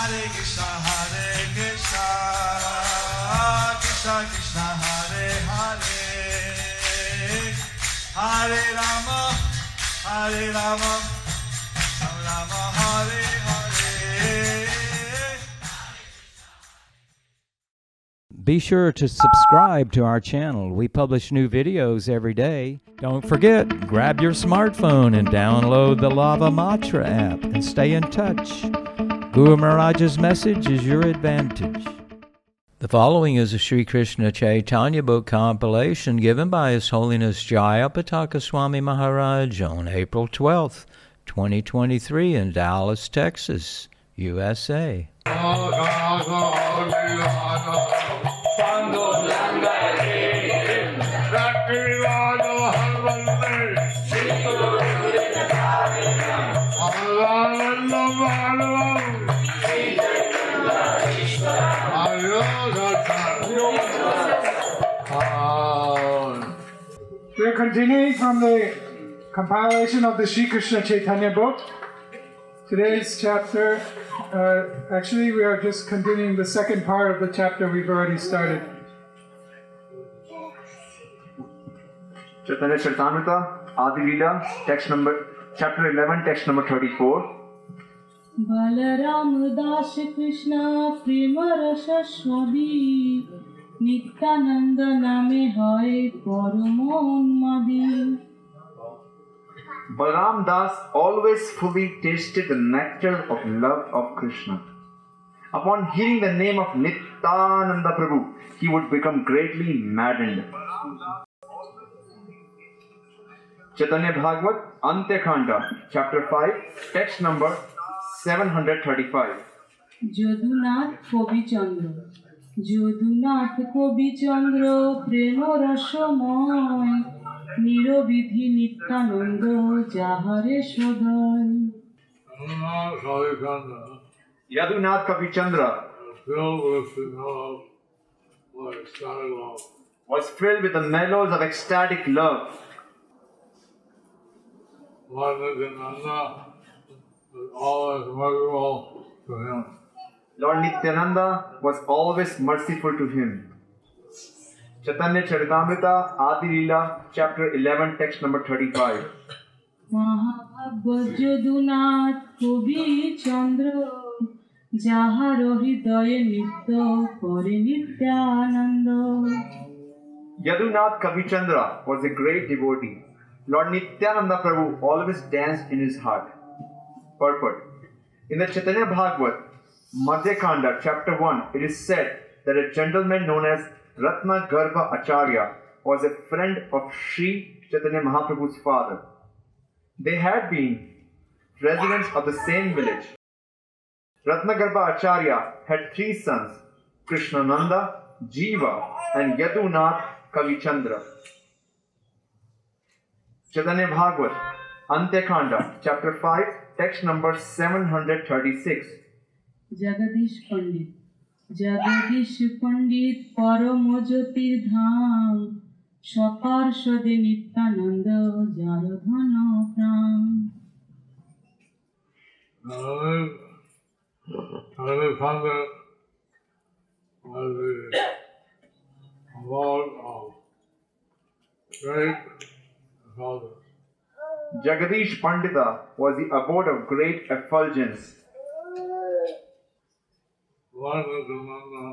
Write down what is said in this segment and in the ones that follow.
Hare Krishna, Krishna Krishna, Hare Hare, Hare Rama, Rama Rama, Hare Hare. Be sure to subscribe to our channel. We publish new videos every day. Don't forget, grab your smartphone and download the Lava Matra app and stay in touch. Guru Maharaj's message is your advantage. The following is a Sri Kṛṣṇa Caitanya book compilation given by His Holiness Jayapataka Swami Maharaj on April 12th, 2023 in Dallas, Texas, USA. We're continuing from the compilation of the Sri Kṛṣṇa Caitanya book. Today's chapter, actually we are just continuing the second part of the chapter we've already started. Caitanya Charitamrita, Adi Leela, chapter 11, text number 34. Balaram Das Krishna Prema Rasa Swami Nityānanda Name Hai Parama Unmadi. Balaram Das always fully tasted the nectar of love of Krishna. Upon hearing the name of Nityānanda Prabhu, he would become greatly maddened. Chaitanya Bhagavat, Antya Khanda, chapter 5, text number 735. Jadunath Kobi Chandra Prema Rasamoy Nirobidhi Nityānanda Jahare Shodai. Yadunath Kavichandra was filled with the mellows of ecstatic love. Lord Nityānanda was always merciful to him. Lord Nityānanda was always merciful to him. Chaitanya Charitamrita, Adi Leela, chapter 11, text number 35. Mahabhagavad Jadunath Kobi Chandra Jahar Hridaya Nitya Pare Nityānanda. Yadunath Kavichandra was a great devotee. Lord Nityānanda Prabhu always danced in his heart. Purport. In the Chaitanya Bhagavat, Madhya Khanda, chapter 1, it is said that a gentleman known as Ratna Garbha Acharya was a friend of Sri Chaitanya Mahaprabhu's father. They had been residents of the same village. Ratna Garbha Acharya had three sons, Kṛṣṇananda, Jiva and Yadunath Kavichandra. Chaitanya Bhagavat, Antya Khanda, chapter 5, text number 736. Jagadish Pandit Paramajyotir Dham Sakarshade Nityānanda Jaradhana Pram. Jagadish Pandit was the abode of great effulgence. Jagadish Pandita was the abode of great effulgence. Lord Nityānanda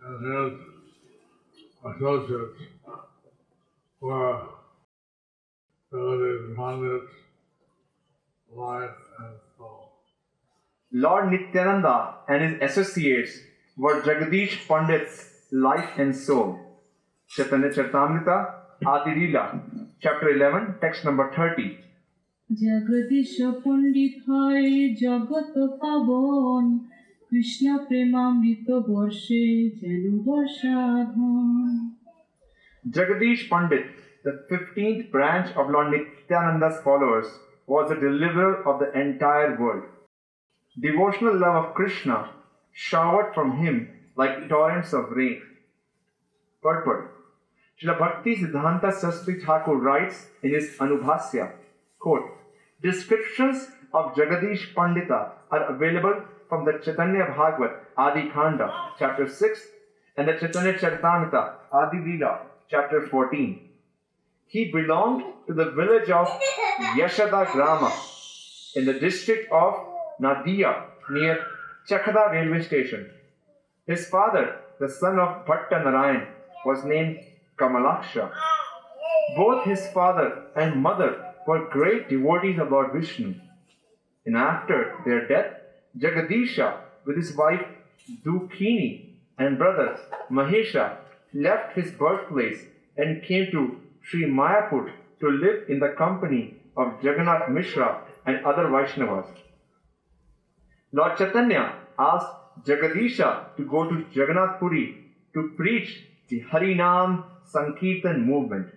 and his associates were Jagadish Pandit's life and soul. Lord Nityānanda and his associates were Jagadish Pandit's life and soul. Chaitanya Charitamrita, Adi Leela, chapter 11, text number 30. Jagadish Pandit Hai Jagat Pavon Krishna Premamrita Varshe Janu Varshadhan. Jagadish Pandit, the 15th branch of Lord Nityananda's followers, was the deliverer of the entire world. Devotional love of Krishna showered from him like torrents of rain. Purport. Srila Bhakti Siddhanta Saraswati Thakur writes in his Anubhasya, quote, descriptions of Jagadish Pandita are available from the Caitanya Bhagavat Adi Khanda, chapter 6, and the Chaitanya Charitamrita Adi Leela, chapter 14. He belonged to the village of Yashoda Grama in the district of Nadia near Chakhada railway station. His father, the son of Bhatta Narayan, was named Kamalaksha. Both his father and mother were great devotees of Lord Vishnu. And after their death, Jagadisha, with his wife Dukhini and brother Mahesha, left his birthplace and came to Sri Mayapur to live in the company of Jagannath Mishra and other Vaishnavas. Lord Chaitanya asked Jagadisha to go to Jagannath Puri to preach the Harinam Sankirtan movement.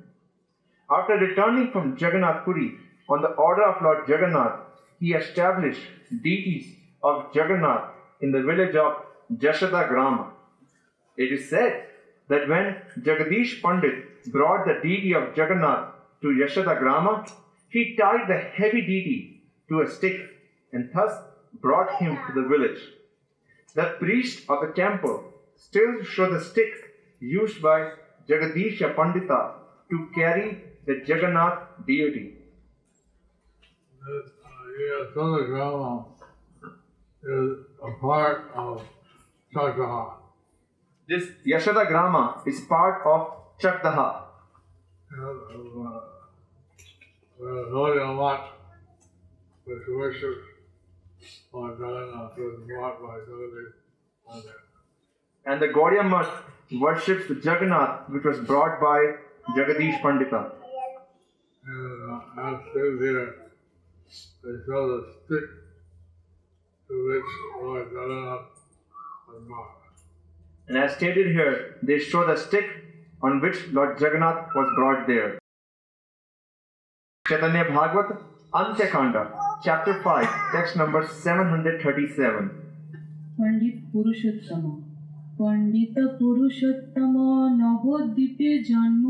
After returning from Jagannath Puri, on the order of Lord Jagannath, he established deities of Jagannath in the village of Yashoda Grama. It is said that when Jagadish Pandit brought the deity of Jagannath to Yashoda Grama, he tied the heavy deity to a stick and thus brought him to the village. The priest of the temple still show the stick used by Jagadisha Pandita to carry the Jagannath deity. Yashoda Grama is a part of Chakdaha. This Yashoda Grama is part of Chakdaha. The Gaudiya Math, which worships Lord Jagannath, was brought by Jagadish Pandit. And the Gaudiya Math worships the Jagannath, which was brought by Jagadish Pandita. And as stated here, they show the stick to which Lord Jagannath was brought. And as stated here, they show the stick on which Lord Jagannath was brought there. Caitanya Bhagavat, Antya Khanda, chapter 5, text number 737. पंडित पुरुषोत्तम पंडित पुरुषोत्तम नवद्वीपे जन्म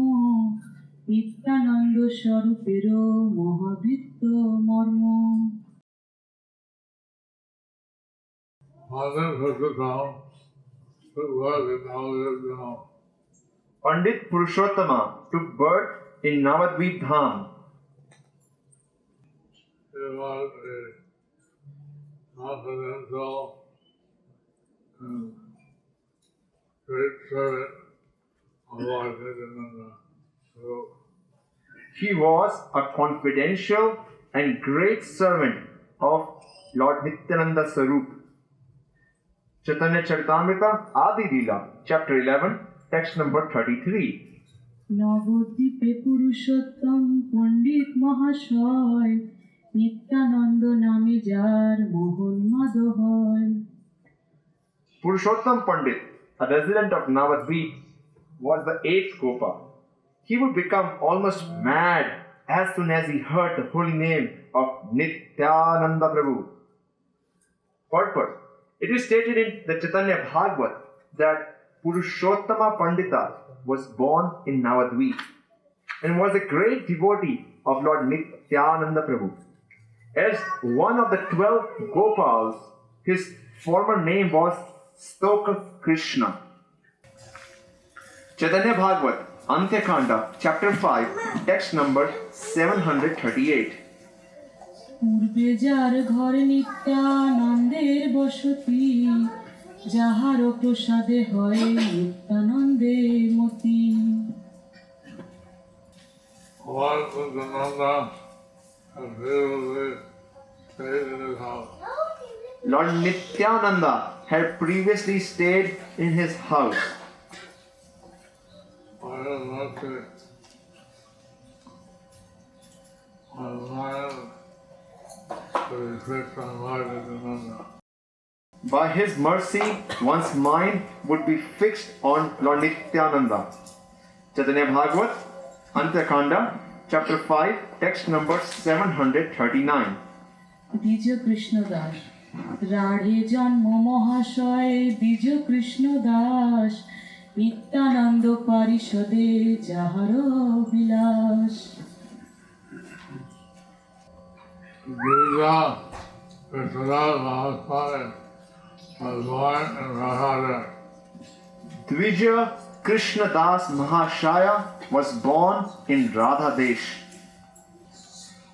नित्यानंद स्वरूपेर महावृत्त मर्म Pandit Purushottama took birth in Navadvip Dham. He was a confidential and great servant of Lord Nityānanda. He was a confidential and great servant of Lord Nityānanda Sarup. Caitanya Charitamrita Adi Leela, chapter 11, text number 33. নবদ্বীপে পুরুষোত্তম পণ্ডিত মহাশয় নিত্যানন্দ নামে যার মোহনমদ হয় Purushottam Pandit, a resident of Navadvip, was the eighth Gopa. He would become almost mad as soon as he heard the holy name of Nityānanda Prabhu. Purport. It is stated in the Chaitanya Bhagavat that Purushottama Pandita was born in Navadvip and was a great devotee of Lord Nityānanda Prabhu. As one of the 12 Gopals, his former name was Kṛṣṇa. Chaitanya Bhagavat, Antya Khanda, chapter 5, text number 738. পূর্বে যার ঘর নিত্যানন্দের বসতি যাহার প্রসাদে হয় নিত্যানন্দে মতি Lord Nityānanda had previously stayed in his house. Lord Nityānanda had previously stayed in his house. By his mercy, my mind to be fixed on Lord Nityānanda. By his mercy, one's mind would be fixed on Lord Nityānanda. Chaitanya Bhagavat, Antya Khanda, chapter 5, text number 739. দ্বিজ কৃষ্ণ দাস রাঢ়ে জন্ম মহাশয় দ্বিজ কৃষ্ণ দাস নিত্যানন্দ পারিষদে যাহার বিলাস Dvija Kṛṣṇa was born in Radha. Dvija Krishna Das Mahashaya was born in Radha Desh.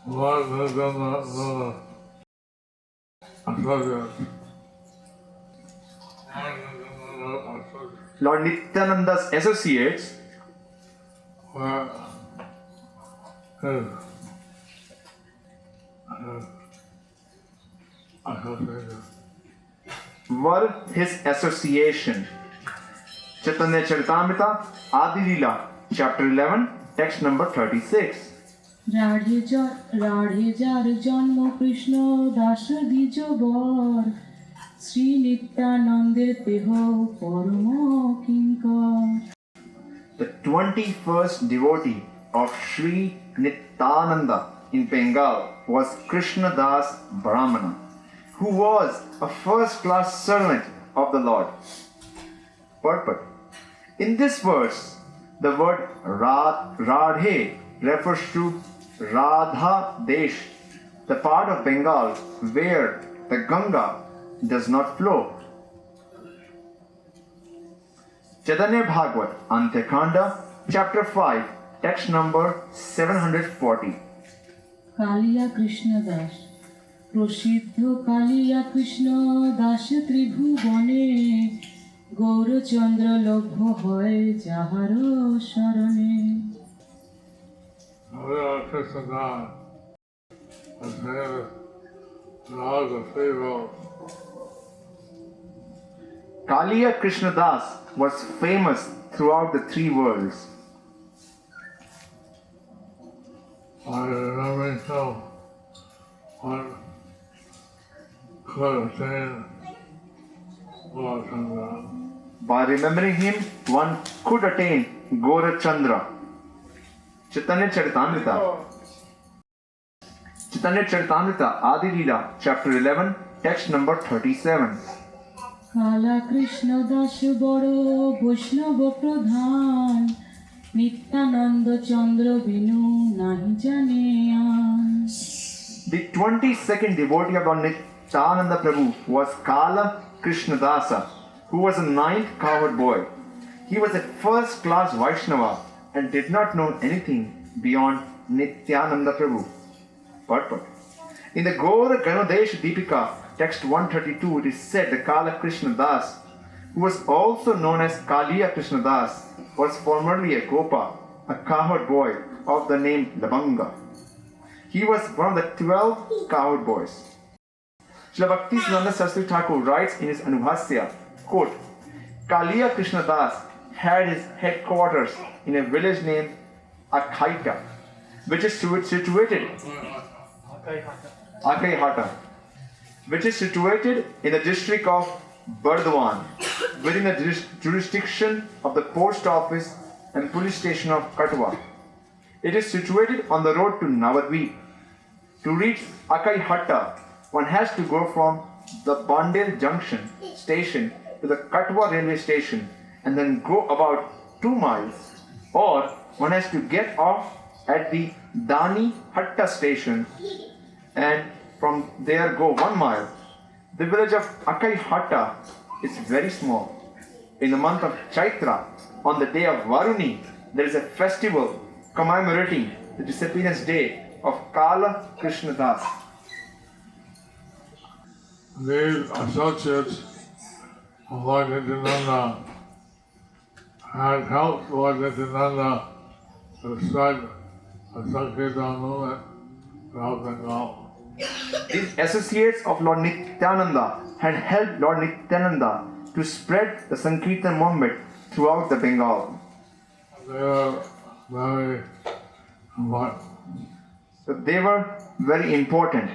What is in the Lord Nityananda's associates were his association. were his association. Caitanya Charitamrita, Adi Leela, chapter 11, text number 36. রাঢ়ে যার জন্ম কৃষ্ণ দাস দ্বিজ বর শ্রী নিত্যানন্দের দেহ পরম কিঙ্কর। The 21st devotee of Sri Nityānanda in Bengal was Kṛṣṇa Das Brahmana, who was a first-class servant of the Lord. Purport. In this verse, the word Radhe refers to Radha Desh, the part of Bengal where the Ganga does not flow. Caitanya Bhagavad, Nityānanda, chapter 5, text number 740. কালিয়া কৃষ্ণ দাস প্রসিদ্ধ কালিয়া কৃষ্ণ দাস ত্রিভুবনে গৌরচন্দ্র লভ্য হয় যাহার শরণে। Kṛṣṇa was famous in all the three worlds. Kaliya Krishna Das was famous throughout the three worlds. I remember so one could attain Gaurachandra. By remembering him, one could attain Gaurachandra. Caitanya Charitamrita. Caitanya Charitamrita, Adi Leela, chapter 11, text number 37. কালা কৃষ্ণ দাস বড় বৈষ্ণব প্রধান নিত্যানন্দ চন্দ্র বিনু নাহি জানে আন। The 22nd devotee of Lord Nityānanda Prabhu was Kala Krishna Dasa, who was a 9th cowherd boy. He was a first-class Vaishnava and did not know anything beyond Nityānanda Prabhu. Purport. In the Gaura Ganodesh Deepika, text 132, it is said that Kala Krishna Das, who was also known as Kaliya Krishna Das, was formerly a Gopa, a cowherd boy of the name Labanga. He was one of the 12 cowherd boys. Srila Bhaktisiddhanta Saraswati Thakur writes in his Anubhasya, quote, Kaliya Krishna Das had his headquarters in a village named Akaita, which is situated Akaihata, which is situated in the district of Bardhaman, within the jurisdiction of the post office and police station of Katwa. It is situated on the road to Navadvip. To reach Akaihata, one has to go from the Bandel Junction station to the Katwa railway station and then go about 2 miles, or one has to get off at the Dani Hatta station and from there go 1 mile. The village of Akaihata is very small. In the month of Chaitra, on the day of Varuni, there is a festival commemorating the disappearance day of Kala Krishna Das. These associates of Lord Nityānanda had helped Lord Nityānanda to spread the Sankirtan movement throughout Bengal. These associates of Lord Nityananda had helped Lord Nityananda to spread the Sankirtan movement throughout the Bengal. They were very important. So they were very important.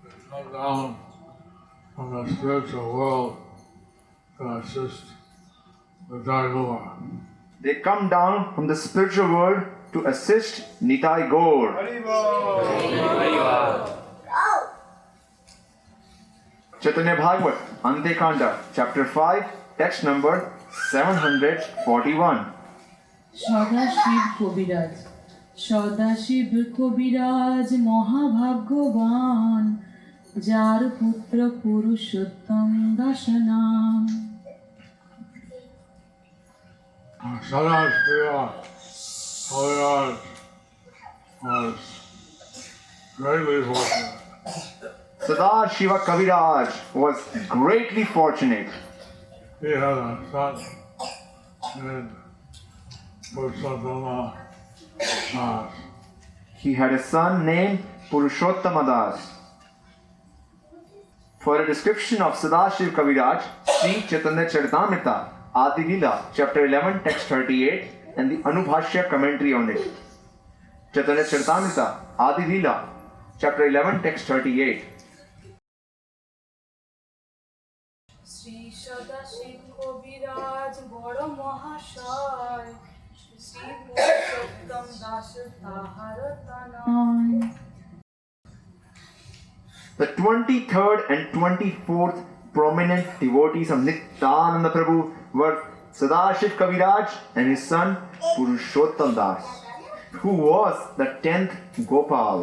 They come down from the spiritual world to assist the Jaipur. They come down from the spiritual world to assist Nitai Gaur. Caitanya Bhagavad, Nityānanda, chapter 5, text number 741. সদা শিব কবিরাজ সদাশিব কবিরাজ মহাভাগ্যবান, যার পুত্র পুরুষোত্তম দাস নাম। Sadashiva Kaviraj was greatly fortunate. Sadashiva Kaviraj was greatly fortunate. He had a son named Puruṣottama Das. He had a son named Purushottama Das. For a description of Sadashiva Kaviraj, see Caitanya Charitamrita, Adi Leela, chapter 11, text 38, and the Anubhashya commentary on it. Caitanya Charitamrita, Adi Leela, chapter 11, text 38. Shri Sadashiv কবিরাজ বড় মহাশয়, শ্রী পুরুষোত্তম দাস তাহার তনয়। The 23rd and 24th prominent devotees of Nityānanda Prabhu were Sadashiv Kaviraj and his son Purushottam Das, who was the 10th Gopal.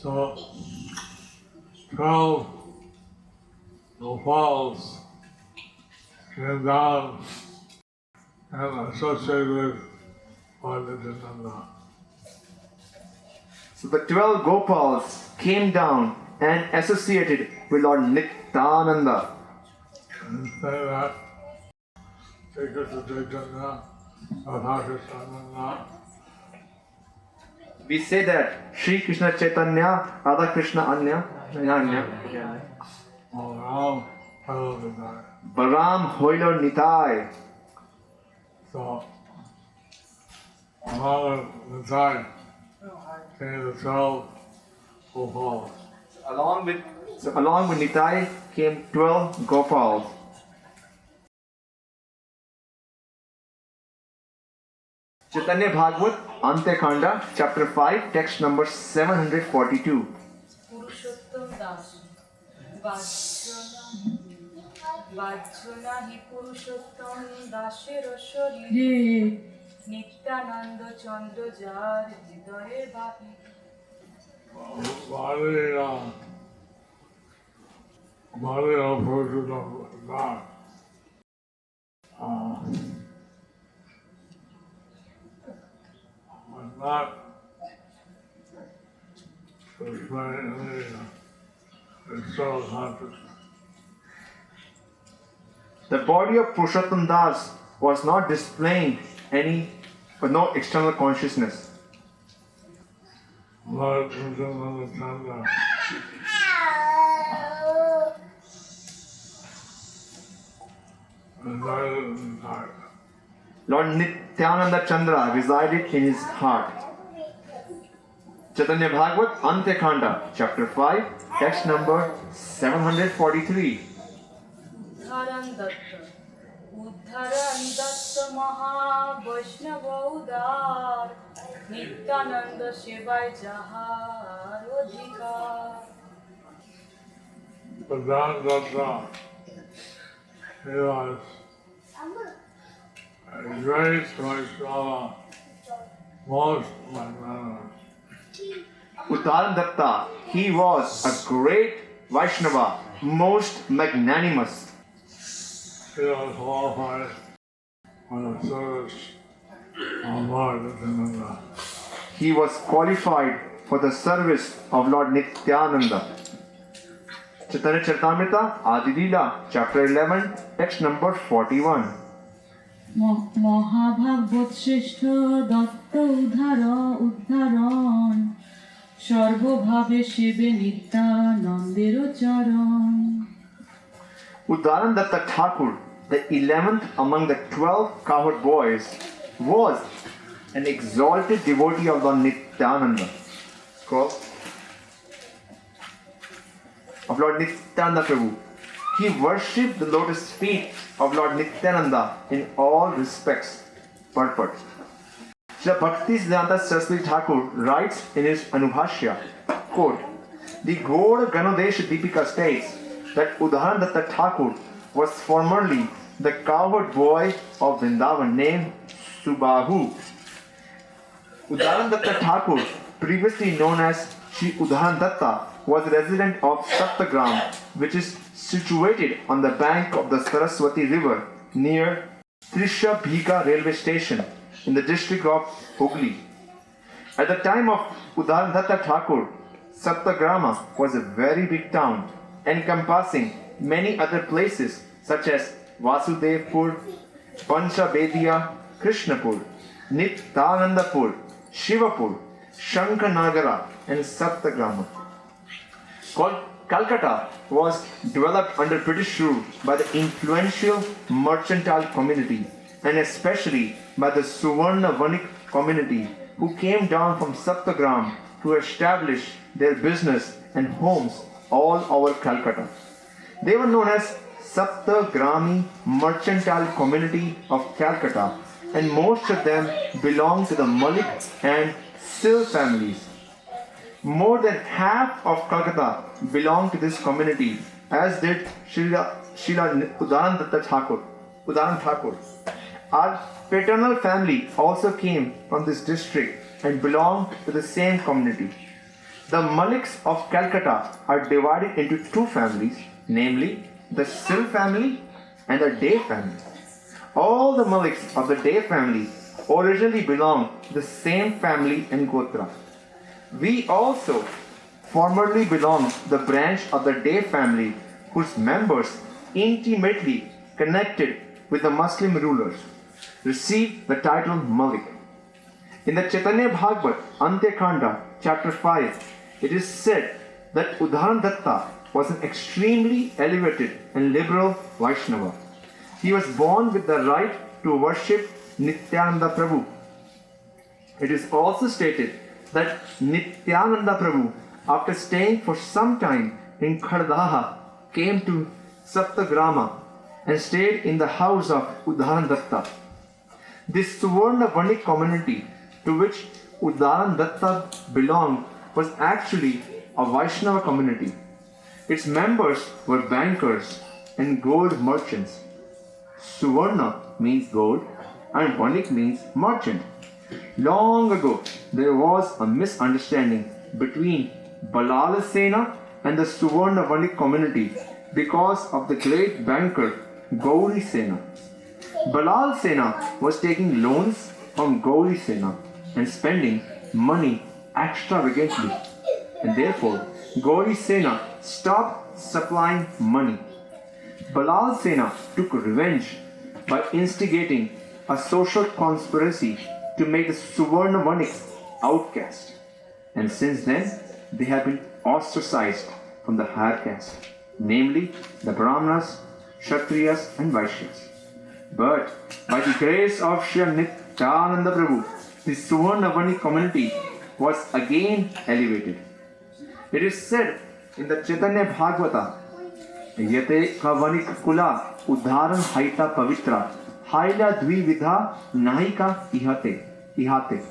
So 12 Gopals came down and associated with Nityānanda. So the 12 Gopals came down and associated with Lord Nityānanda. And say that Sri Kṛṣṇa Caitanya, Radha Kṛṣṇa, We say that Sri Kṛṣṇa Caitanya, Radha Kṛṣṇa Anya, Balaram Hoilo Nitai. So, among the time came the 12 Gopals. Along with Nitai came 12 Gopals. Chaitanya Bhagavad, Antekanda, chapter 5, text number 742. Purushottam Das বাহ্যনা হি পুরুষোত্তম দাসের শরীরে, নিত্যানন্দ চন্দ্র যার হৃদয়ে বাহি। Body of Puruṣottama Das. Was not displaying any external consciousness. The body of Purushottam Das was not displaying any, but no external consciousness. Lord Nityānanda resided in his heart. Lord Nityānanda Chandra resided in his heart. Chaitanya Bhagavad, Antekanda, chapter 5, text number 743. উদ্ধারণ Dutta মহা বৈষ্ণব উদার, নিত্যানন্দ সেবায় যাহার অধিকার। Nityānanda, he was a great Vaishnava, most magnanimous. Uttarandatta, he was a great Vaishnava, most magnanimous. He was qualified for the service of Lord Nityānanda. He was qualified for the service of Lord Nityānanda. Chaitanya Charitamrita, Adi Leela, chapter 11, text number 41. মহাভাগবত শ্রেষ্ঠ দত্ত উদ্ধারণ, সর্বভাবে সেবে নিত্যানন্দের চরণ। Uttarandatta Thakur, the 11th among the 12 cowherd boys, was an exalted devotee of Lord Nityānanda. Of Lord Nityānanda Prabhu. He worshipped the lotus feet of Lord Nityānanda in all respects. Purport. Srila Bhaktisiddhanta Saraswati Thakur writes in his Anubhashya, quote, the Gaur Ganodesha Deepika states that Udaharandatta Thakur was formerly the cowherd boy of Vrindavan named Subahu. Udarandatta Thakur, previously known as Shri Udarandatta, was a resident of Saptagram, which is situated on the bank of the Saraswati river near Trishabhika railway station in the district of Hooghly. At the time of Udarandatta Thakur, Saptagrama was a very big town encompassing many other places such as Vasudevpur, Panchabediya, Krishnapur, Nityānandapur, Shivapur, Shankanagara and Saptagrama. Calcutta was developed under British rule by the influential mercantile community and especially by the Suvarna Vanik community who came down from Saptagram to establish their business and homes all over Calcutta. They were known as Saptagrami Mercantile Community of Calcutta, and most of them belonged to the Malik and Sil families. More than half of Calcutta belonged to this community, as did Srila Udarandatta Thakur. Our paternal family also came from this district and belonged to the same community. The Maliks of Calcutta are divided into two families, namely the Sil family and the Dey family. All the Maliks of the Dey family originally belonged to the same family in Gotra. We also formerly belonged to the branch of the Dey family whose members intimately connected with the Muslim rulers received the title Malik. In the Caitanya Bhagavad, Antyakanda, chapter 5, it is said that Udarandatta was an extremely elevated and liberal Vaishnava. He was born with the right to worship Nityānanda Prabhu. It is also stated that Nityānanda Prabhu, after staying for some time in Khardaha, came to Saptagrama and stayed in the house of Udarandatta. This Suvarna Vanik community to which Udarandatta belonged was actually a Vaishnava community. Its members were bankers and gold merchants. Suvarna means gold and Vanik means merchant. Long ago, there was a misunderstanding between Balala Sena and the Suvarna Vanik community because of the great banker Gauri Sena. Balal Sena was taking loans from Gauri Sena and spending money extravagantly, and therefore Gauri Sena stopped supplying money. Balal Sena took revenge by instigating a social conspiracy to make the Suvarna Vaniks outcast, and since then they have been ostracized from the higher caste, namely the Brahmanas, Kshatriyas and Vaishyas. But by the grace of Sri Nityānanda Prabhu, the Suvarna Vanik community was again elevated. It is said in the Caitanya Bhagavata, Yate Kavanik Kula Udharan Haita Pavitra Haila Dvividha Nahika Ihate.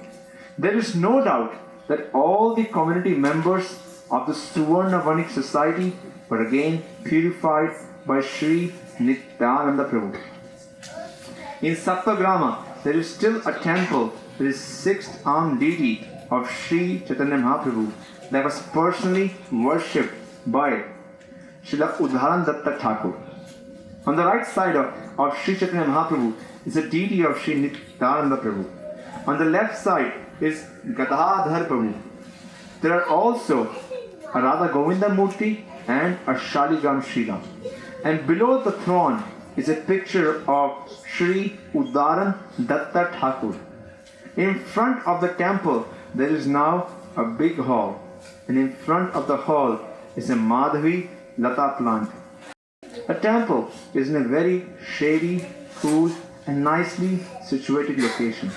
There is no doubt that all the community members of the Suvarna Vanik society were again purified by Sri Nityānanda Prabhu. In Saptagrama, there is still a temple with the sixth-armed deity of Sri Chaitanya Mahaprabhu that was personally worshipped by Srila Udarandatta Thakur. On the right side of Sri Chaitanya Mahaprabhu is a deity of Sri Nityānanda Prabhu. On the left side is Gadadhar Prabhu. There are also a Radha Govinda Murti and a Shaligram Sriram. And below the throne is a picture of Sri Udarandatta Thakur. In front of the temple there is now a big hall, and in front of the hall is a Madhavi Lata plant. The temple is in a very shady, cool and nicely situated location.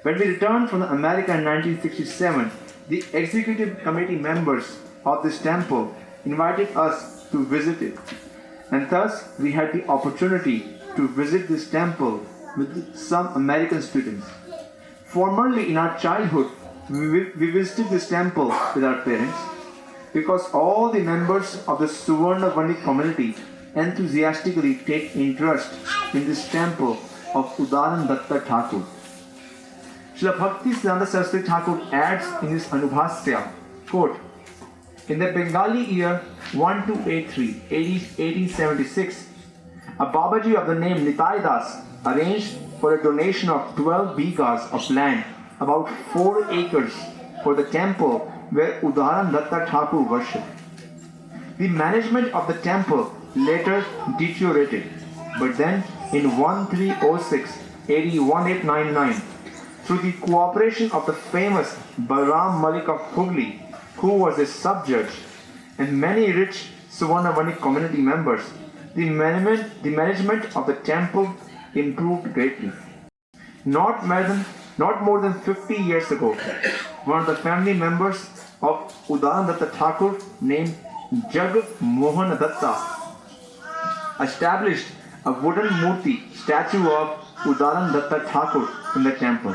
When we returned from America in 1967, the executive committee members of this temple invited us to visit it. And thus we had the opportunity to visit this temple with some American students. Formerly in our childhood, we visited this temple with our parents because all the members of the Suvarna Vanik community enthusiastically take interest in this temple of Udarandatta Thakur. Srila Bhaktisiddhanta Saraswati Thakur adds in his Anubhasya, quote, in the Bengali year 1283, 1876, a Babaji of the name Nityānanda arranged for a donation of 12 bighas of land, about 4 acres, for the temple where Nityānanda Thakur worshipped. The management of the temple later deteriorated, but then in 1306, AD 1899, through the cooperation of the famous Balaram Malik of Hooghly, who was a sub-judge, and many rich Suvarnavanik community members, the management of the temple improved greatly. Not more than 50 years ago, one of the family members of Nityānanda Thakur named Jag Mohan Datta established a wooden murti statue of Nityānanda Thakur in the temple.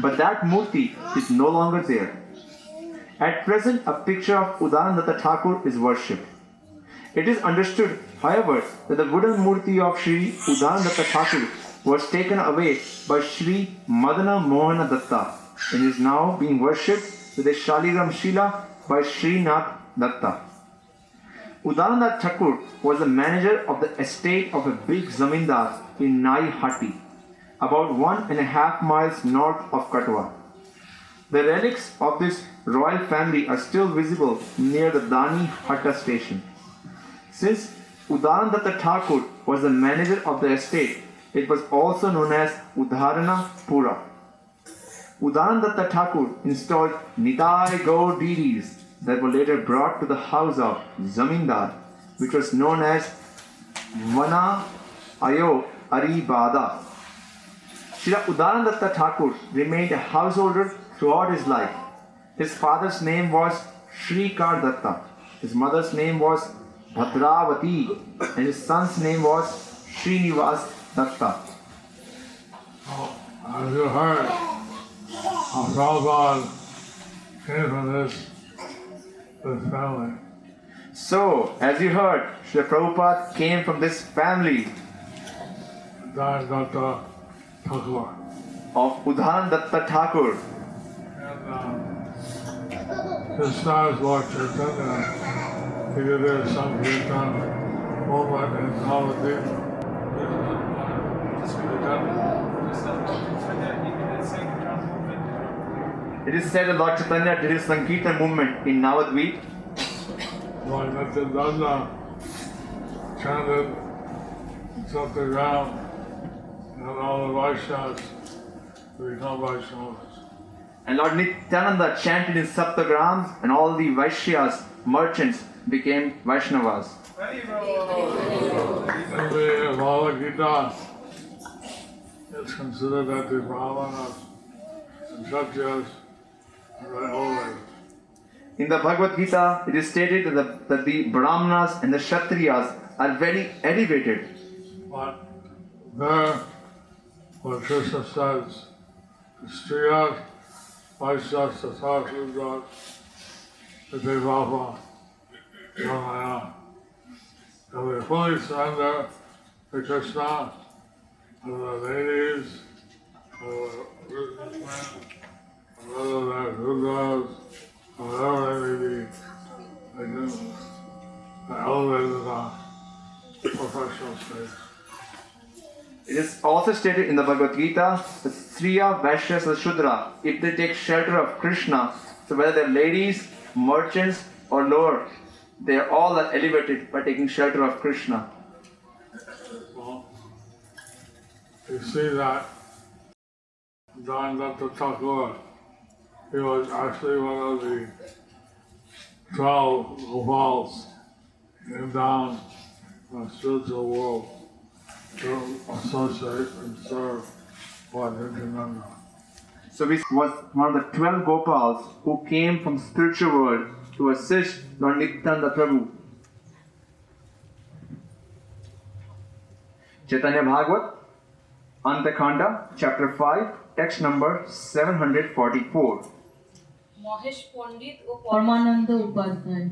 But that murti is no longer there. At present, a picture of Nityānanda Thakur is worshipped. It is understood, however, that the wooden murti of Sri Nityānanda Thakur was taken away by Sri Madana Mohana Datta and is now being worshipped with a Shaligram Shila by Srinath Datta. Nityānanda Thakur was the manager of the estate of a big zamindar in Nai Hatti, about 1.5 miles north of Katwa. The relics of this royal family are still visible near the Dani Hatta station. Since Nityānanda Thakur was the manager of the estate, it was also known as Udharana Pura. Nityānanda Thakur installed Nitai Gaur deities that were later brought to the house of Zamindar, which was known as Vana Ayo Aribada. Srila Nityānanda Thakur remained a householder throughout his life. His father's name was Shrikar Datta, his mother's name was Bhadravati, and his son's name was Srinivas Datta. As you heard, Prabhupada came from this family. So, as you heard, Srila Prabhupada came from this family Nityānanda Thakur. of Nityānanda Thakur. And his stars Lord Caitanya, he did their Sankirtan movement in Navadvip. It is said that Lord Caitanya did his Sankirtan movement in Navadvip. Lord Nityānanda chanted up the ground, and all the Vaishyas become Vaishnavas. And Lord Nityānanda chanted in Saptagrams, and all the Vaishyas, merchants, became Vaishnavas. In the Bhagavad Gita, it's considered that the Brahmanas and Kshatriyas are very holy. In the Bhagavad Gita, it is stated that the Brahmanas and the Kshatriyas are very elevated. But there, what Kṛṣṇa says, the Striyas, Vaishyas, Tatha Shudras, Vidyavapa, Brahmana, and they fully surrender to Kṛṣṇa, and the ladies, the businessmen, whether they're Rudras, or whatever they may be, they can elevate the professional stage. It is also stated in the Bhagavad Gita that Striya, Vaishyas, and Shudra, if they take shelter of Kṛṣṇa, so whether they're ladies, merchants, or lower, they are all elevated by taking shelter of Kṛṣṇa. Well, you see that Nityānanda Thakur, he was actually one of the 12 Gopals who came down from the spiritual world to associate and serve Lord Nityānanda. So he was one of the 12 Gopals who came from spiritual world to assist Lord Nityānanda Prabhu. Caitanya Bhagavat, Antakanda, chapter 5, text number 744. Mahesh পণ্ডিত ও পরমানন্দ উপাধ্যায়।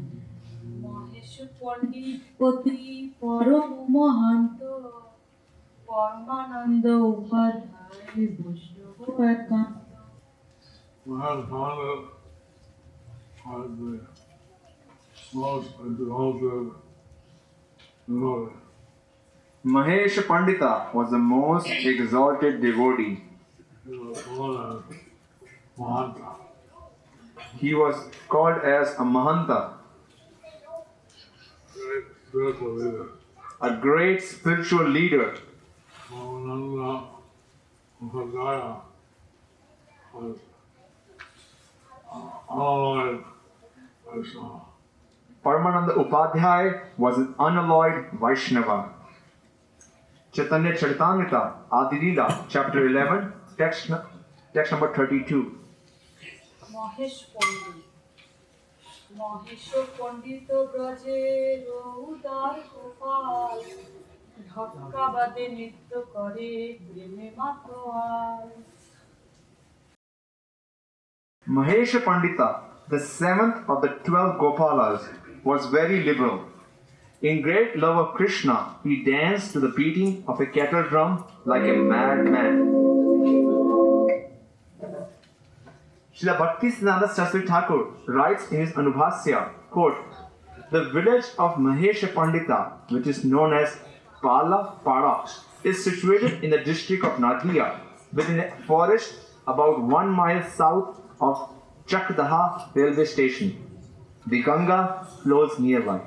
মহেশ পণ্ডিত পতি পরম মহান্ত, পরমানন্দ উপাধ্যায় বৈষ্ণব একান্ত। Nityānanda was the most exalted devotee. Mahesh Pandita was the most exalted devotee. He was called as Mahanta. He was called as a Mahanta, Great spiritual leader. a great spiritual leader. Ramananda Upadhyaya was unalloyed Vaishnava. Paramananda Upadhyay was an unalloyed Vaishnava. Caitanya Charitamrita, Adilila, chapter 11, text number 32. Mahesh পণ্ডিত মহেশ পণ্ডিত ব্রজের উদার গোপাল ঢক্কাবাদে নৃত্য করে প্রেমে Matuail Mahesh Pandita, the seventh of the 12 Gopalas, was very liberal. In great love of Kṛṣṇa, he danced to the beating of a kettle drum like a madman. Srila Bhaktisiddhanta Saraswati Thakur writes in his Anubhasya, quote, "The village of Mahesh Pandita, which is known as Palapada, is situated in the district of Nadia, within a forest about 1 mile south of Chakdaha railway station. The Ganga flows nearby.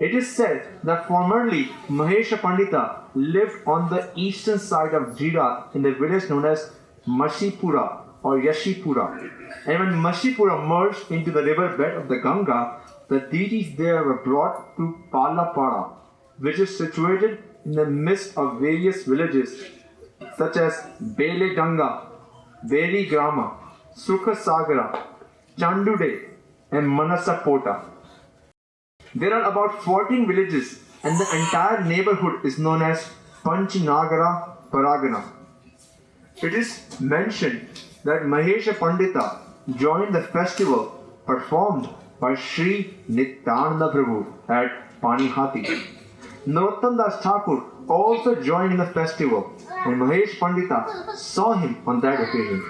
It is said that formerly Mahesh Pandita lived on the eastern side of Jira in the village known as Mashipura or Yashipura. And when Mashipura merged into the river bed of the Ganga, the deities there were brought to Palapada, which is situated in the midst of various villages such as Bele Ganga, Veli Grama, Sukha Sagara, Chandude, and Manasapota. There are about 14 villages, and the entire neighborhood is known as Panchnagara Paragana. It is mentioned that Mahesh Pandita joined the festival performed by Sri Nityānanda Prabhu at Panihati. Narottam Das Thakur also joined in the festival, and Mahesh Pandita saw him on that occasion.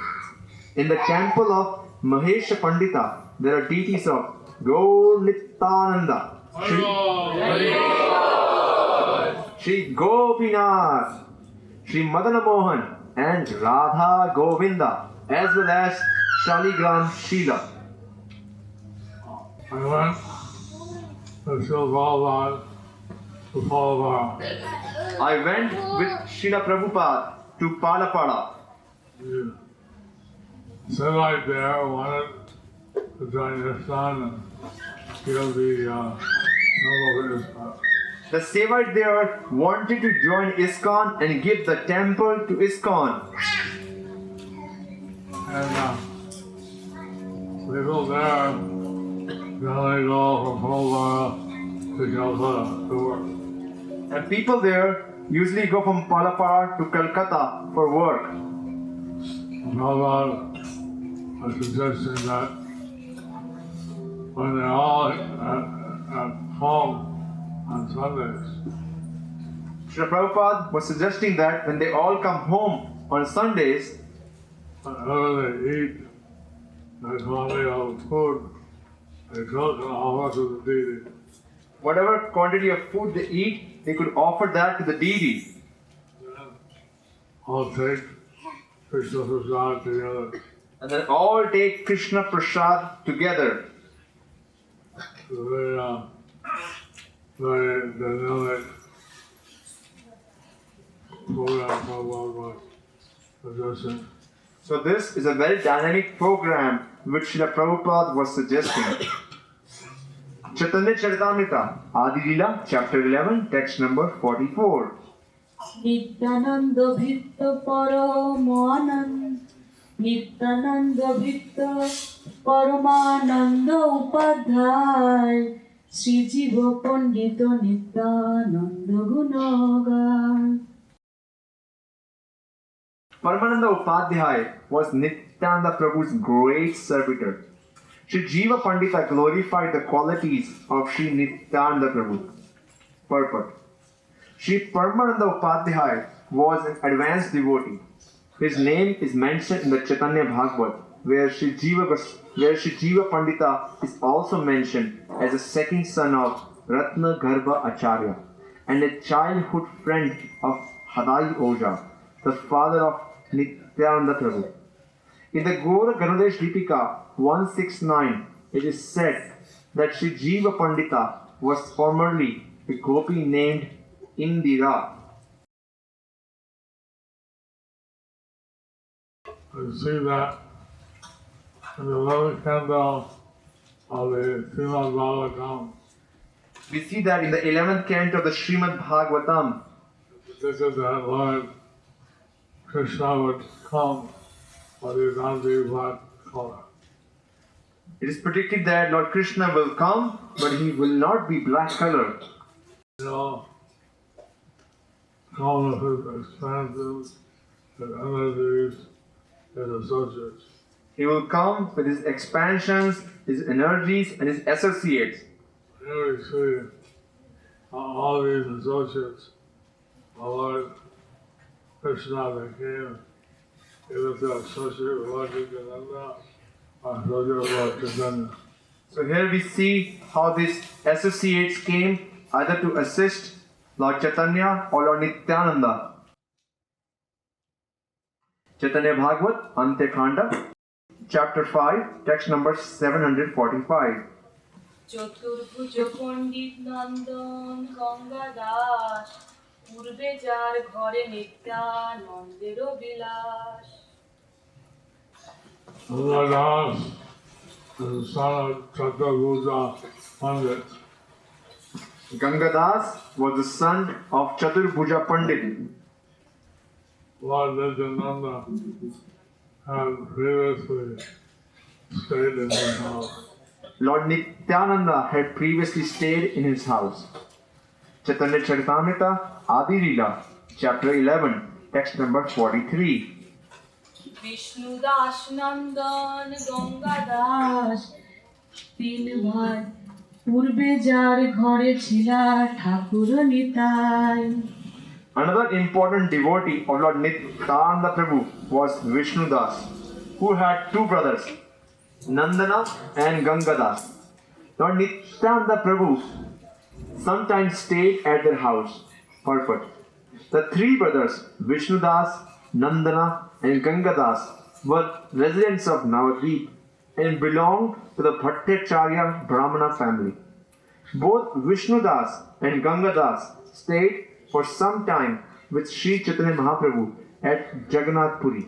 In the temple of Mahesh Pandita, there are deities of Gaur Nityānanda, Sri Gopinath, Sri Madana Mohan, and Radha Govinda, as well as Shaligram Sheela. I went to Shilvāvād to Palapada. I went with Srila Prabhupada to Palapada. The Sevite there wanted to join his son and he'll be noble his The Sevite there wanted to join ISKCON and give the temple to ISKCON. And people there generally go from Palapada to Calcutta to work. And people there usually go from Palapada to Calcutta for work. Prabhupada was suggesting that when they're all at home on Sundays, Srila Prabhupada was suggesting that when they all come home on Sundays, whenever they eat the quantity of food, they cook and offer to the deity. whatever quantity of food they eat, they could offer that to the deity. Then all take Krishna Prasad together. And then all take Krishna Prasad together. So very dynamic program Prabhupada was suggesting. So this is a very dynamic program which Srila Prabhupada was suggesting. Caitanya Charitamrita, Adilila, chapter 11, text number 44. Nityananda ভৃত্য নিত্যানন্দ ভৃত্য পরমানন্দ উপাধ্যায় শ্রীজীব পণ্ডিত নিত্যানন্দ গুণগান Paramananda Upadhyay was Nityānanda Prabhu's great servitor. Sri Jiva Pandita glorified the qualities of Sri Nityānanda Prabhu. Purport. Sri Paramananda Upadhyay was an advanced devotee. His name is mentioned in the Caitanya Bhagavad where Shri Jiva Pandita is also mentioned as a second son of Ratna Garbha Acharya and a childhood friend of Hadai Oja, the father of Nityānanda Prabhu. In the Gora Garudesh Deepika 169, it is said that Shri Jiva Pandita was formerly a gopi named Indira. You see that in the 11th canto of the Srimad Bhagavatam. We see that in the 11th canto of the Srimad Bhagavatam, This is that Lord Kṛṣṇa would come, but he would not be black color. it is predicted that Lord Krishna will come, but he will not be black colored. You know, all of his expansions, his energies, his associates. He will come with his expansions, his energies, and his associates. Here we see all these associates, Lord Kṛṣṇa became either to associate with Lord Nityānanda or associate with Lord Caitanya. So here we see how these associates came either to assist Lord Caitanya or Lord Nityānanda. Chaitanya Bhagavat, Ante Khanda, chapter 5, text number 745. চতুর্ভুজ পণ্ডিত নন্দন গঙ্গা দাস পূর্বে যার ঘরে নিত্যানন্দেরও বিলাস Lord Das is the son of Chaturbuja Pandit. Gangadas was the son of Chaturbhuja Pandit. Lord Nityānanda had previously stayed in his house. Lord Nityānanda had previously stayed in his house. Chaitanya Charitamrita, Adi Leela, chapter 11, text number 43. Vishnu Das নন্দন গঙ্গা দাস তিন ভাই পূর্বে যার ঘরে ছিলা ঠাকুর Nitai Another important devotee of Lord Nityānanda Prabhu was Vishnu Das, who had two brothers, Nandana and Gangadas. Lord Nityānanda Prabhu sometimes stayed at their house, Purport. The three brothers, Vishnu Das, Nandana and Gangadas, were residents of Navadvip and belonged to the Bhattacharya Brahmana family. Both Vishnu Das and Gangadas stayed for some time with Sri Chaitanya Mahaprabhu at Jagannath Puri.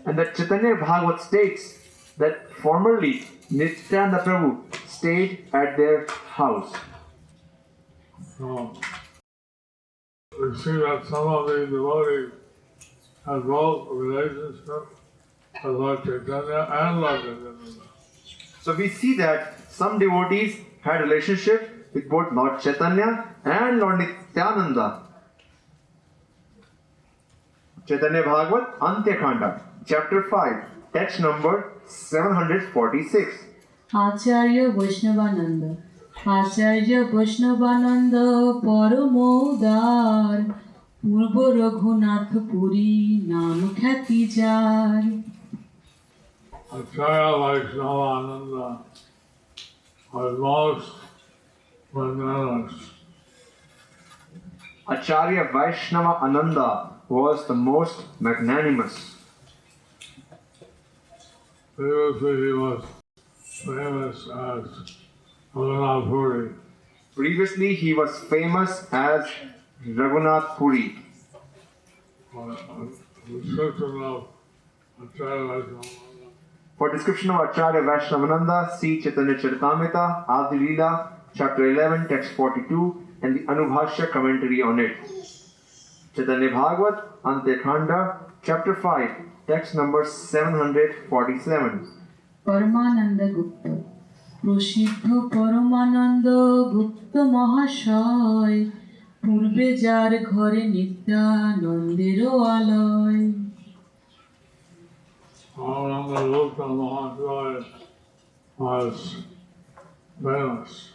And the Chaitanya Bhagavat states that formerly Nityānanda Prabhu stayed at their house. So, we see that some of these devotees had both a relationship with Lord Caitanya and Lord Nityānanda. So we see that some devotees had relationship with both Lord Chaitanya and Lord Nityānanda. Chaitanya Bhagavat, Antya-khanda, chapter 5, text number 746. আচার্য বৈষ্ণবানন্দ আচার্য বৈষ্ণবানন্দ পরম উদার পূর্ব রঘুনাথ পুরী নাম খ্যাতি যার Acharya Vaishnava was most magnanimous. Acharya Vaishnava Ananda was the most magnanimous. Previously he was famous as Raghunath Puri. Previously he was famous as Raghunath Puri. For description of Acharya Vaishnavananda, see Chaitanya Charitamrita, Adi Leela, chapter 11, text 42, and the Anubhashya commentary on it. Chaitanya Bhagavat, Antya-khanda, chapter 5, text number 747. পরমানন্দ গুপ্ত প্রসিদ্ধ পরমানন্দ গুপ্ত মহাশয় পূর্বে যার ঘরে নিত্যানন্দেরও আলয় Nityānanda was famous.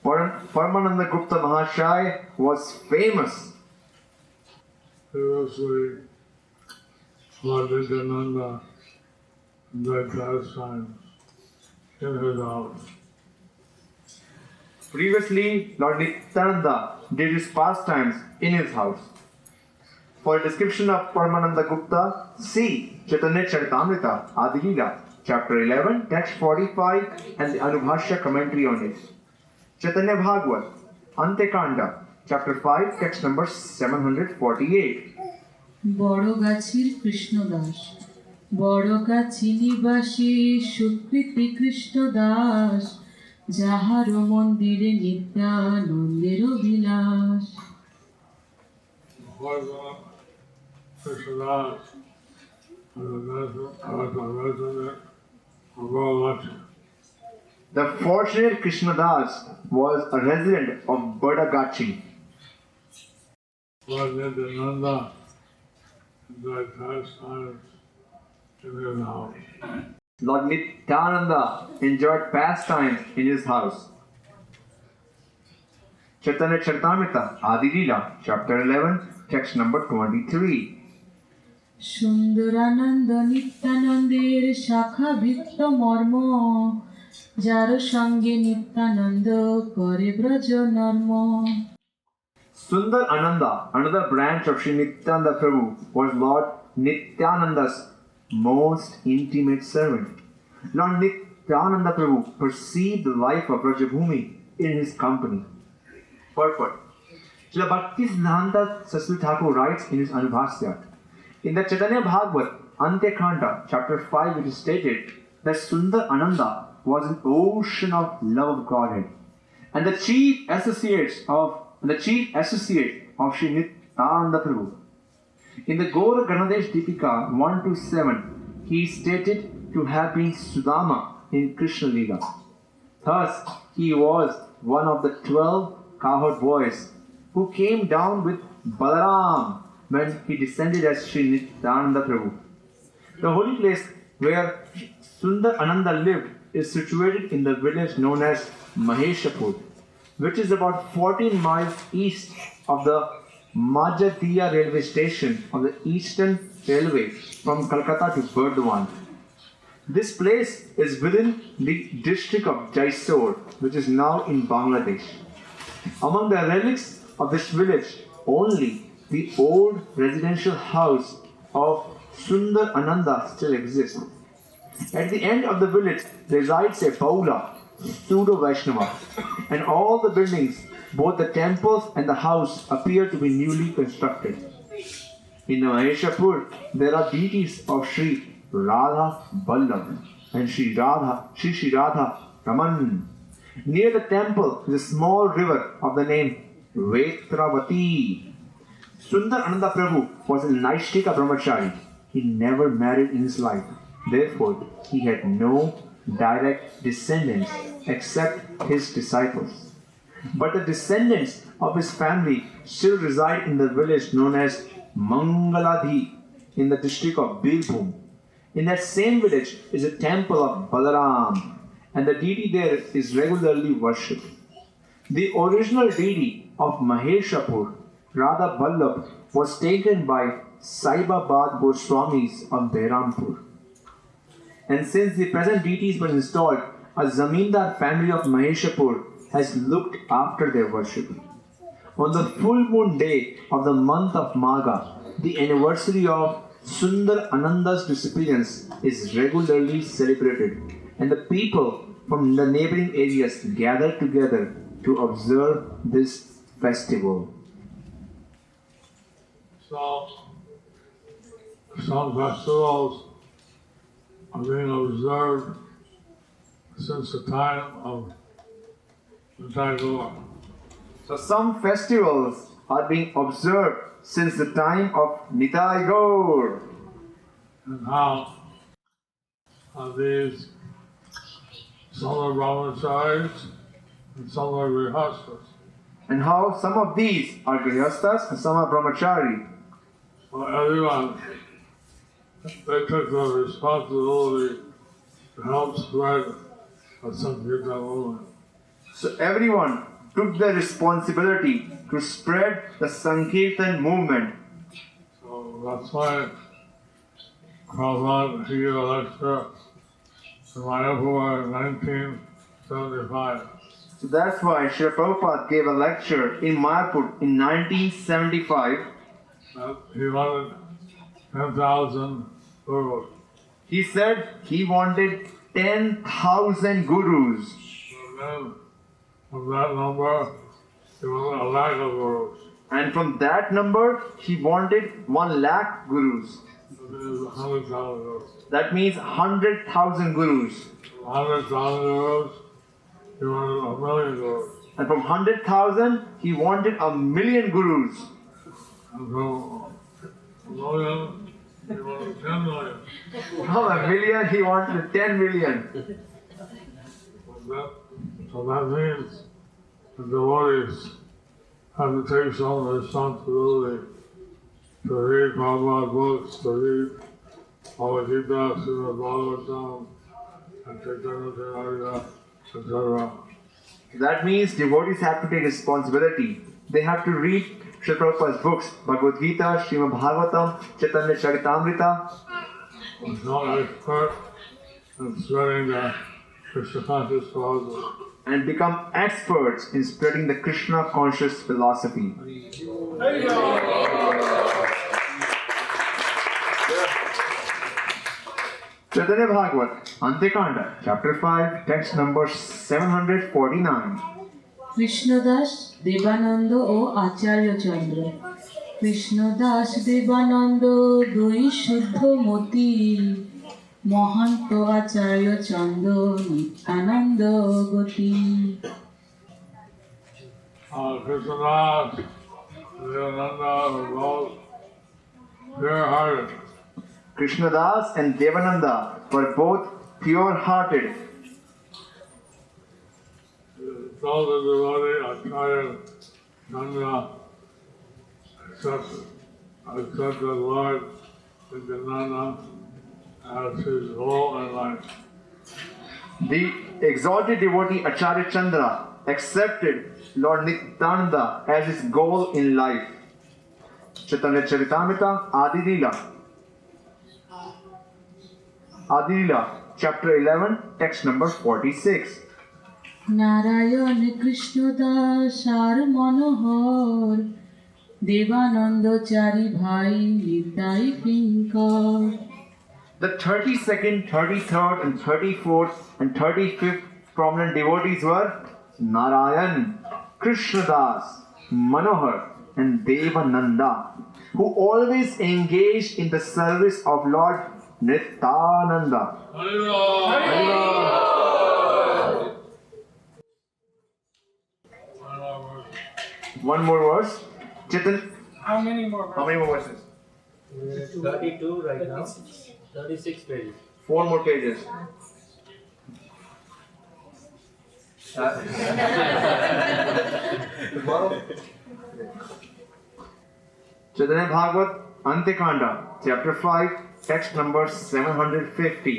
Paramananda Gupta Mahashai was famous. Previously, Lord Nityānanda enjoyed pastimes in his house. Previously, Lord Nityānanda did his pastimes in his house. For a description of Paramananda Gupta, see Caitanya Charitamrita, Adilila, chapter 11, text 45, and the Anubhashya commentary on it. Chaitanya Bhagavad, Antekanda, chapter 5, text number 748. বড়গাছির Krishnadas Borogachhi নিবাসী সুকৃতি কৃষ্ণদাস যাহার মন্দিরে নিত্যানন্দের বিলাস The fortunate Krishnadas was a resident of Badagachi. Lord Nityānanda enjoyed pastimes in his house. Lord Nityānanda enjoyed pastimes in his house. Caitanya Charitamrita, Adilila, chapter 11, text number 23. Sundarananda নিত্যানন্দের শাখা বৃত্ত মর্ম যার সঙ্গে নিত্যানন্দ করে ব্রজ নর্ম Sundar Ananda, another branch of Sri Nityānanda Prabhu, was Lord Nityānanda's most intimate servant. Lord Nityānanda Prabhu perceived the life of Brajabhumi in his company. Purport. Srila Bhaktisiddhanta Saraswati Thakur writes in his Anubhasya, in the Chaitanya Bhagavad, Antekanda, chapter 5, it is stated that Sundar Ananda was an ocean of love of Godhead, and the chief associate of Sri Nityānanda Prabhu. In the Gaura Ganadesh Deepika 1-7, he is stated to have been Sudama in Krishna Lila. Thus, he was one of the 12 cowherd boys who came down with Balaram when he descended as Sri Nityānanda Prabhu. The holy place where Sundar Ananda lived is situated in the village known as Maheshapur, which is about 14 miles east of the Majatiya railway station of the Eastern Railway from Calcutta to Burdwan. This place is within the district of Jaisalmer, which is now in Bangladesh. Among the relics of this village, only the old residential house of Sundar Ananda still exists. At the end of the village resides a Baula, pseudo-Vaishnava, and all the buildings, both the temples and the house, appear to be newly constructed. In Maheshapur, there are deities of Sri Radha Vallabh and Sri Radha Raman. Near the temple is a small river of the name Vetravati. Sundar Ananda Prabhu was a Naishtika brahmachari. He never married in his life. Therefore, he had no direct descendants except his disciples. But the descendants of his family still reside in the village known as Mangaladhi in the district of Birbhum. In that same village is a temple of Balaram, and the deity there is regularly worshipped. The original deity of Maheshapur, Radha Vallabh, was taken by Saibabad Goswamis of Behrampur. And since the present deities were installed, a Zamindar family of Maheshapur has looked after their worship. On the full moon day of the month of Magha, the anniversary of Sundar Ananda's disappearance is regularly celebrated, and the people from the neighboring areas gather together to observe this festival. So, some festivals are being observed since the time of the Tagore. So some festivals are being observed since the time of Nitai Gaur. And how these some are brahmacharis and some are grihastas. And how some of these are grihastas and some are brahmachari. Well, everyone, they took the responsibility to help spread the Sankirtan movement. So everyone took the responsibility to spread the Sankirtan movement. So that's why Prabhupada, he gave a lecture in Mayapur in 1975. So that's why Srila Prabhupada gave a lecture in Mayapur in 1975. He wanted 10,000 gurus. He said he wanted 10,000 gurus. And then from that number, he wanted 1 lakh of gurus. And from that number, he wanted 1 lakh gurus. So there's 100,000 gurus. That means 100,000 gurus. 100,000 gurus, he wanted 1,000,000 gurus. And from 100,000, he wanted 1,000,000 gurus. And from 1,000,000, he wanted 10 million. From 1,000,000, he wanted 10 million. So that means the devotees have to take some responsibility to read Prabhupada books, to read Bhagavad Gita, Srimad Bhagavatam, and Caitanya, etc. That means devotees have to take responsibility. They have to read Srila Prabhupada's books, Bhagavad Gita, Srimad Bhagavatam, Caitanya Charitamrita, Become expert in spreading the Krishna conscious philosophy. and become experts in spreading the Krishna conscious philosophy. Chaitanya Bhagavat, Antekanda, chapter 5, text number 749. Krishnadas Devananda ও আচার্য চন্দ্র। কৃষ্ণদাস দেবানন্দ দুই শুদ্ধ মতি, মহান্ত আচার্য চন্দ্র নিত্যানন্দ গতি। Kṛṣṇa, Nityānanda were both pure-hearted. Krishnadas and Devananda were both pure-hearted. So the devotee Acharya Chandra accepted Lord Nityānanda as his goal in life. The exalted devotee Acharya Chandra accepted Lord Nityānanda as his goal in life. Caitanya Charitamrita, Adi Lila, chapter 11, text number 46. Narayan Krishnadas আর মনোহর, দেবানন্দ চারি ভাই নিতাই কিঙ্কর। The 32nd, 33rd, and 34th, and 35th prominent devotees were Narayan, Krishnadas, Manohar, and Devananda, who always engaged in the service of Lord Nityānanda. One more verse. Chetan, How many more? how many more verses? 32 right now, 36 pages. 4 more pages. Chaitanya Bhagavat, Antekanda, chapter 5, text number 750.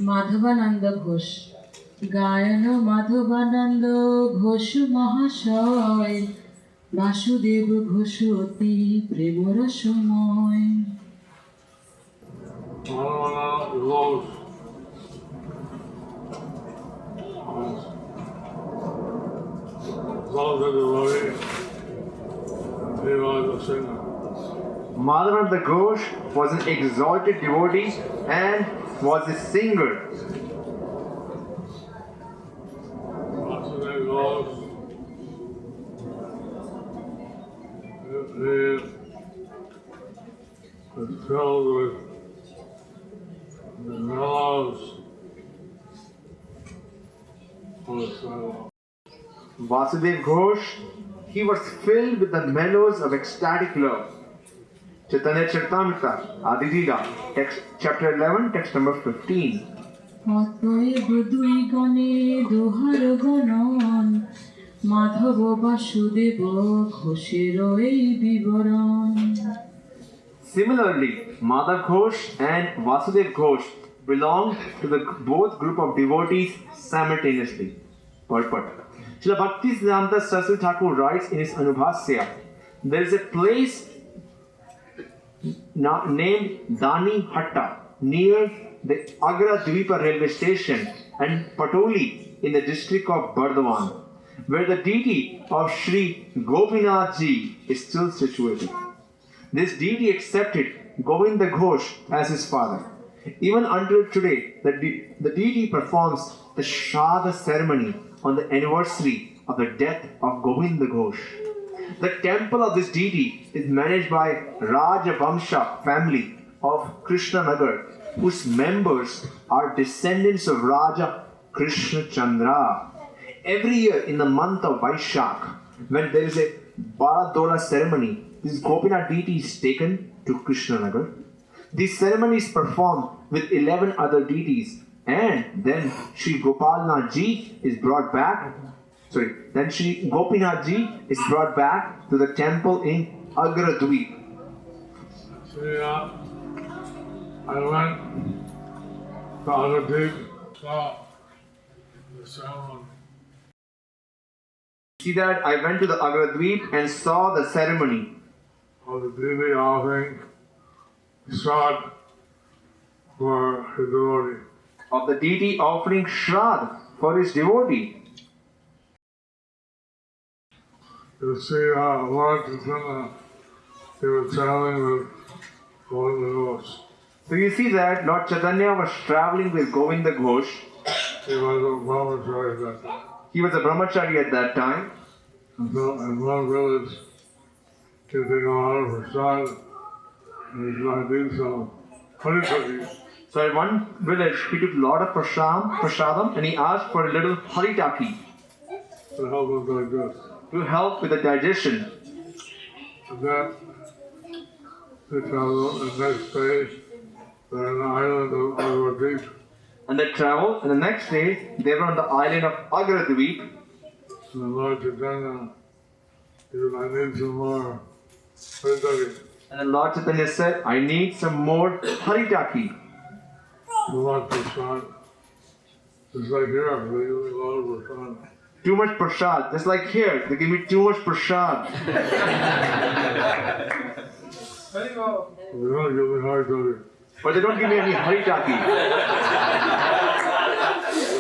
Madhavananda Ghosh. গায়ন মাধবানন্দ ঘোষ মহাশয়, বাসুদেব ঘোষ অতি প্রেমরসময়। Madhavananda Ghosh was an exalted devotee and was a singer. Is filled with the mellows Vasudev Ghosh, he was filled with the mellows of ecstatic love. Caitanya Charitamrita, Adilila, text chapter 11, text number 15. অতএব দুই গণে দোহার গণন, মাধব বাসুদেব ঘোষের এই বিবরণ। Similarly, Madhav Ghosh and Vasudev Ghosh belong to the both group of devotees simultaneously. Purport. Srila Bhaktisiddhanta Saraswati Thakur writes in his Anubhasya, there is a place named Dani Hatta near the Agra Dvipa railway station and Patoli in the district of Bardhaman, where the deity of Sri Gopinath Ji is still situated. This deity accepted Govinda Ghosh as his father. Even until today, the deity performs the Shraddha ceremony on the anniversary of the death of Govinda Ghosh. The temple of this deity is managed by Rajavamsha family of Kṛṣṇa, whose members are descendants of Raja Krishna Chandra. Every year in the month of Vaishak, when there is a Baladola ceremony, this Gopinath deity is taken to Kṛṣṇa. This ceremony is performed with 11 other deities, and then Sri Gopalnath Ji is brought back. Then Sri Gopinath Ji is brought back to the temple in Agradweep. See, I went to Agradweep, saw the ceremony. See that I went to the Agradweep and saw the ceremony of the deity offering Shraddha for his devotee. Of the deity offering Shraddha for his devotee. You see Lord Chaitanya, he was traveling with Govinda Ghosh. So you see that Lord Chaitanya was traveling with Govinda Ghosh. He was a brahmachari at that time. He was a brahmachari at that time. And so in one village, he took a lot of prasad, and he's going to do some haritaki. So in one village, he took a lot of prasadam and he asked for a little haritaki to help him digest. to help with the digestion. And then they traveled, and the next day, they're on the island of Agradweep. And they traveled, and the next day, they were on the island of Agradweep. And the Lord Chaitanya, he said, I need some more haritaki. And the Lord Chaitanya said, I need some more haritaki. Too much prasad. Just like here, they give me a lot of prasad. Too much prasad. Just like here, they give me too much prasad. They don't give me haritaki. But they don't give me any haritaki.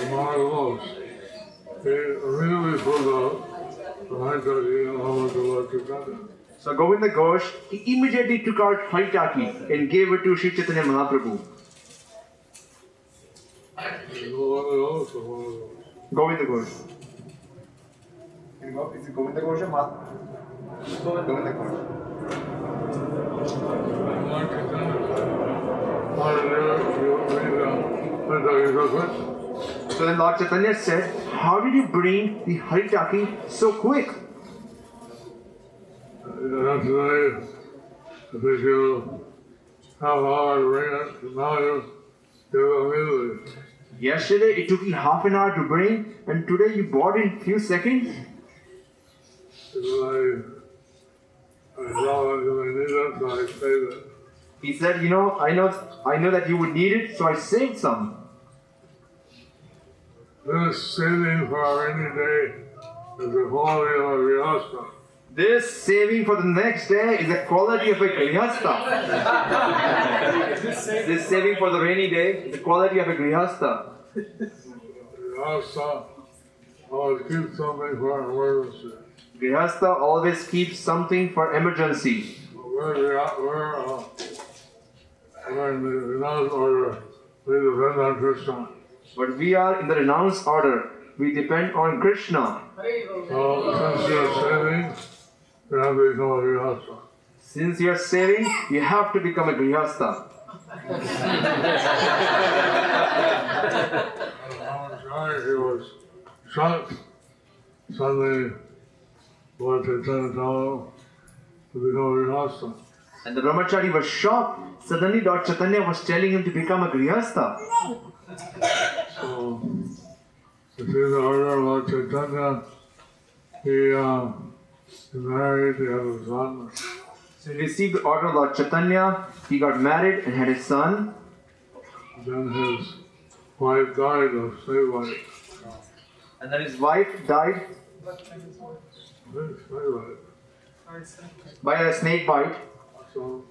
The marvelous. He immediately pulled out the haritaki and offered to Lord Chaitanya. So Govinda Ghosh, he immediately took out haritaki and gave it to Sri Chaitanya Mahaprabhu. Govinda Ghosh. Is it Govinda Ghosh or Govinda Ghosh? So then Lord Chaitanya said, how did you bring the haritaki so quick? Yesterday, I think you have hour to bring it, now you give it immediately. Yesterday it took you half an hour to bring, and today you bought it in a few seconds? Because I saw that you may need it, so I saved it. He said, I know that you would need it, so I saved some. This saving for a rainy day is the quality of a grihastha. This saving for the next day is the quality of a grihastha. This saving for the rainy day is the quality of a grihastha. Grihastha always keeps something for an emergency. Grihastha always keeps something for emergency. We're in the renounced order. We depend on Kṛṣṇa. But we are in the renounced order. We depend on Kṛṣṇa. So since you're saving, you have to become a grihastha. Since you are saving, you have to become a grihastha. He was shocked. Suddenly, Lord Chaitanya told him to become a grihastha. And the brahmachari was shocked. Suddenly Lord Chaitanya was telling him to become a grihastha. So, to see the order of Lord Chaitanya, he married, he had a son. So he received the order of Lord Chaitanya, he got married and had a son. Then his wife died of snake bite. And then his wife died Snake bite. by a snake bite. So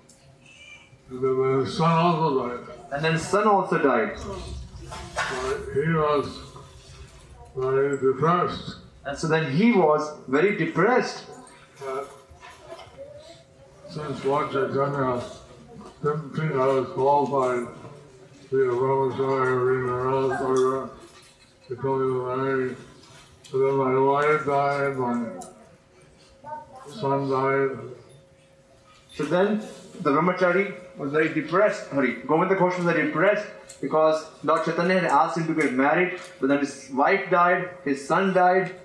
And then his son also died. And then his son also died. So he was very depressed. And so then he was very depressed. But since Lord Caitanya didn't think I was qualified to be a brahmachari or even a order, he told me to marry. So then my wife died, my son died. So then the brahmachari was very depressed. Govinda Ghosh was very depressed because Lord Chaitanya had asked him to get married, but then his wife died, his son died.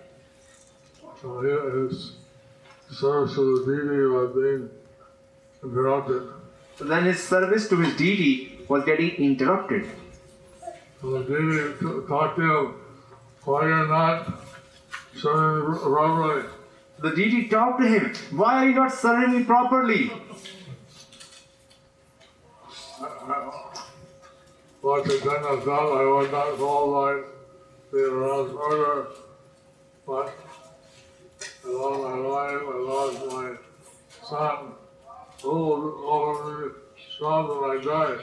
So his service to the deity was being interrupted. So then his service to his deity was getting interrupted. So the deity talked to him, why you're not serving properly? The deity talked to him, why are you not serving me properly? Lord Caitanya thought I was not qualified to be around order, but I lost my wife, I lost my son, who over me saw that I died.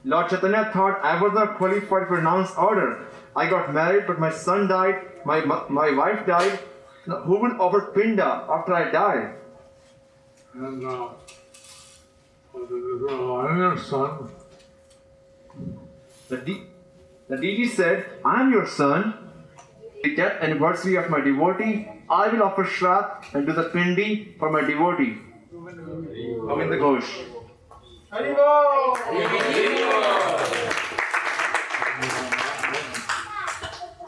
Lord Chaitanya thought I was not qualified for renounced order. I got married, but my son died, my wife died. Now, who will offer pinda after I die? And I'm your son. The deity said, I am your son. The death anniversary of my devotee, I will offer shraddh and do the pindi for my devotee. Govinda Ghosh. I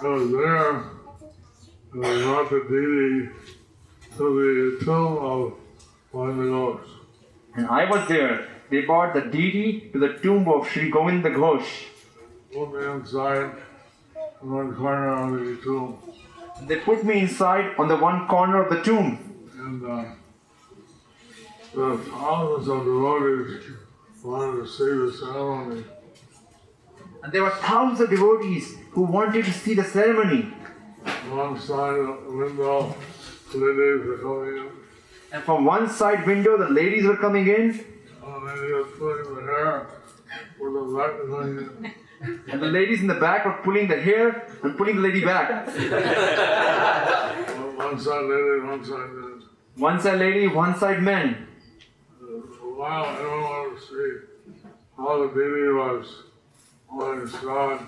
was there, and I brought the deity to the tomb of Govinda Ghosh. And I was there. They brought the deity to the tomb of Sri Govinda Ghosh. Put me inside in one corner of the tomb. They put me inside on the one corner of the tomb. And the thousands of devotees wanted to see the ceremony. And there were thousands of devotees who wanted to see the ceremony. One side of the window, ladies were coming in. And from one side window, the ladies were coming in. And they were putting the hair with the back going in. And the ladies in the back were pulling the hair and pulling the lady back. One side lady, one side men. One side lady, one side men. Wow, I don't want to see how the deity was on God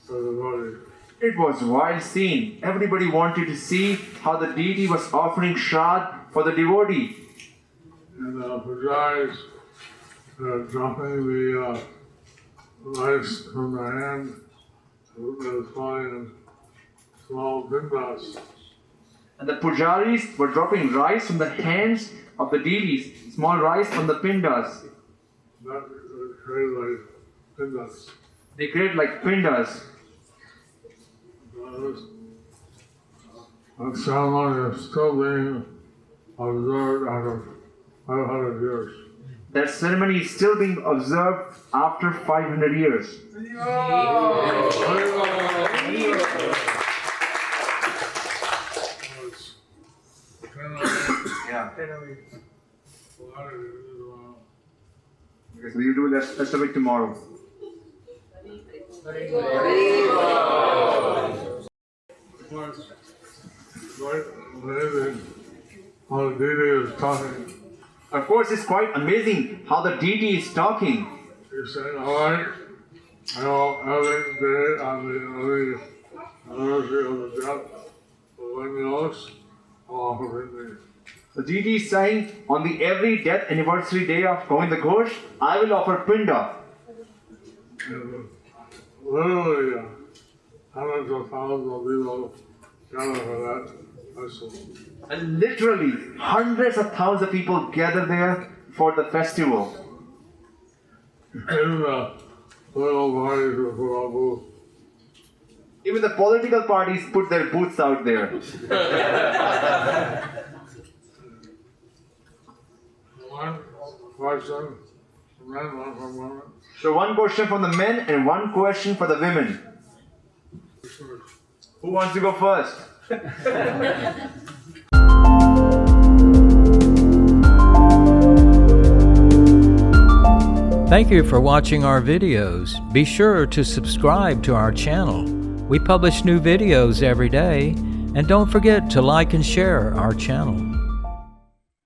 for the body. It was a wild scene. Everybody wanted to see how the deity was offering shraddh for the devotee. And the pujaris dropping the rice from their hand that was falling in small bindas. And the pujaris were dropping rice from the hands of the deities, small rice from the pindas. That created like bindas. They create like pindas. That ceremony is still being observed after 500 years. That ceremony is still being observed after 500 years. Yeah. Okay, so you do the rest of it tomorrow. Amazing how the deity is talking. Of course, it's quite amazing how the deity is talking. He's saying, alright, I know every day on the anniversary of the death of Govinda Ghosh, I'll offer pindi. The deity is saying, on the every death anniversary day of Govinda Ghosh, I will offer pinda. Literally, hundreds of thousands of people gather for that festival. And literally, hundreds of thousands of people gather there for the festival. Even the political parties will put on booths. Even the political parties put their booths out there. One question from men, one from women. So one question from the men and one question for the women. Who wants to go first? Thank you for watching our videos. Be sure to subscribe to our channel. We publish new videos every day, and don't forget to like and share our channel.